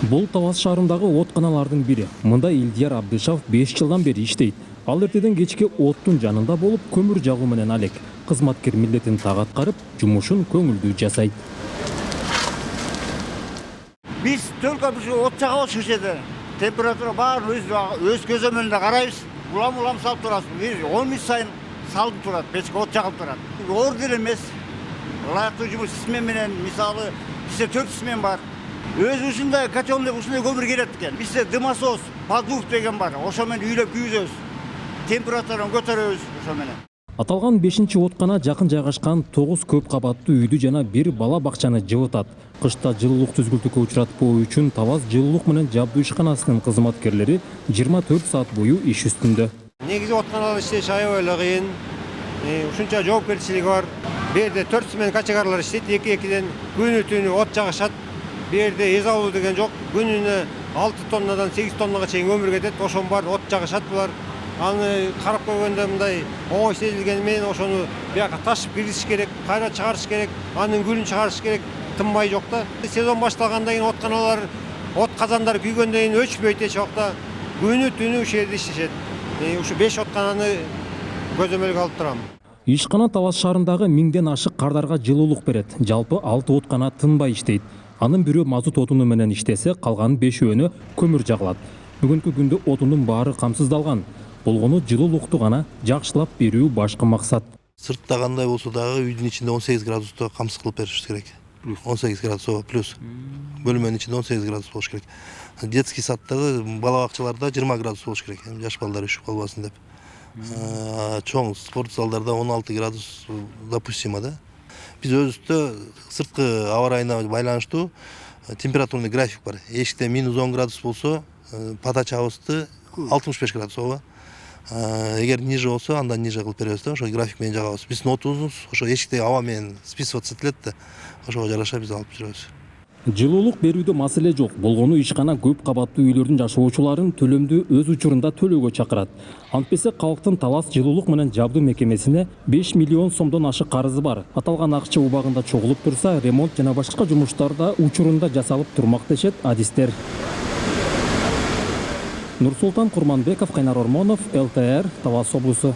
Бул Талас шаарындагы отканалардын бири. Мында Илдияр Абдышев 5 жылдан бери иштейт. Ал эртеден кечке оттун жанында болуп, көмүр жагуу менен алек. Кызматкер милдетин так аткарып, жумушун көңүлдүү жасайт. Biz только ot жагабыз ушул жерде. Температура бар өз көзөмөлүндө карайбыз. Улам салып турасыз. 10 минут сайын салып турат, печке от жагылып турат. Оор деле эмес. Ылайыктуу жумуш менен мисалы бизде 4 смен бар. Өз ушундай котелный ушундай көмүр келет экен. Бизде дымосос, подув деген бар. Ошо менен үйлөп күйзөбүз. Температураны көтөрөбүз ошо менен. Аталган 5-чи откана жакын жайгашкан 9 көп кабаттуу үйдү жана бир бала бакчаны жылытат. Кышта жылуулук түзгүлтүккө учуратпоо үчүн Талас жылуулук менен жабдуу ишканасынын кызматкерлери 24 саат бою иш үстүндө. Негизи отканалар иштеш аябай эле кыйын. Ушунча жоопкерчилиги бар. Бу жерде 4 смен качегарлар иштейт, 2-2ден күнү-түнү от жагышат. Бу жерде эз алуу деген жок. Күнүнө 6 тоннадан 8 тоннага чейин көмүр кетет. Ошон бар от жагышат булар. Аны карап көргөндө мындай оңой сезилгени менен ошону бияка ташып киргизиш керек, кайра чыгарыш керек, анын күлүн чыгарыш керек, тынбай жок да. Сезон башталгандан кийин отканалар, от казандар күйгөндөн кийин өчпөйт эч убакта. Күнү-түнү ушул жерде иштешет. Ушу 5 откананы көзөмөлгө алып турам. Ишкана Талас шаарындагы 1000ден ашык кардарга жылуулук берет. Жалпы 6 откана тынбай иштейт. Анын бирөө мазут отуну менен иштесе, калган 5-өөнө көмүр жагылат. Бүгүнкү күндө отунун баары камсыздалган. Болгону жылуулукту гана жакшылап берүү башкы максат. Сыртта кандай болсо дагы үйдүн ичинде 18 градуста камсыз кылып беришибиз керек. 18 градус плюс. Бөлмөнүн ичинде 18 градус болуш керек. Детский садтагы бала бакчаларда 20 градус болуш керек. Жаш балдар үшүп калбасын деп. Чоң спорт залдарда 16 градус допустимо да. Биз өзүбүздө сырткы аба ырайына байланыштуу температурный график бар. Эшикте -10 градус болсо, подачабызды 65 градус ооба. Эгер ниже болсо, андан ниже кылып беребиз да, ошо график менен жагабыз. Биздин отубуз ошо эшиктеги аба менен списываться этилет да. Ошого жараша биз алып жүрөбүз. Жылуулук берүүдө маселе жок. Болгону ишкана көп кабаттуу үйлөрдүн жашоочуларын төлөмдү өз учурунда төлөөгө чакырат. Антпесе калктын Талас жылуулук менен жабдуу мекемесине 5 миллион сомдон ашык карызы бар. Аталган акча убагында чогулуп турса, ремонт жана башка жумуштарда учурунда жасалып турмак дешет адистер. Нурсултан Курманбеков, Кайнар Ормонов, ЛТР, Талас облусу.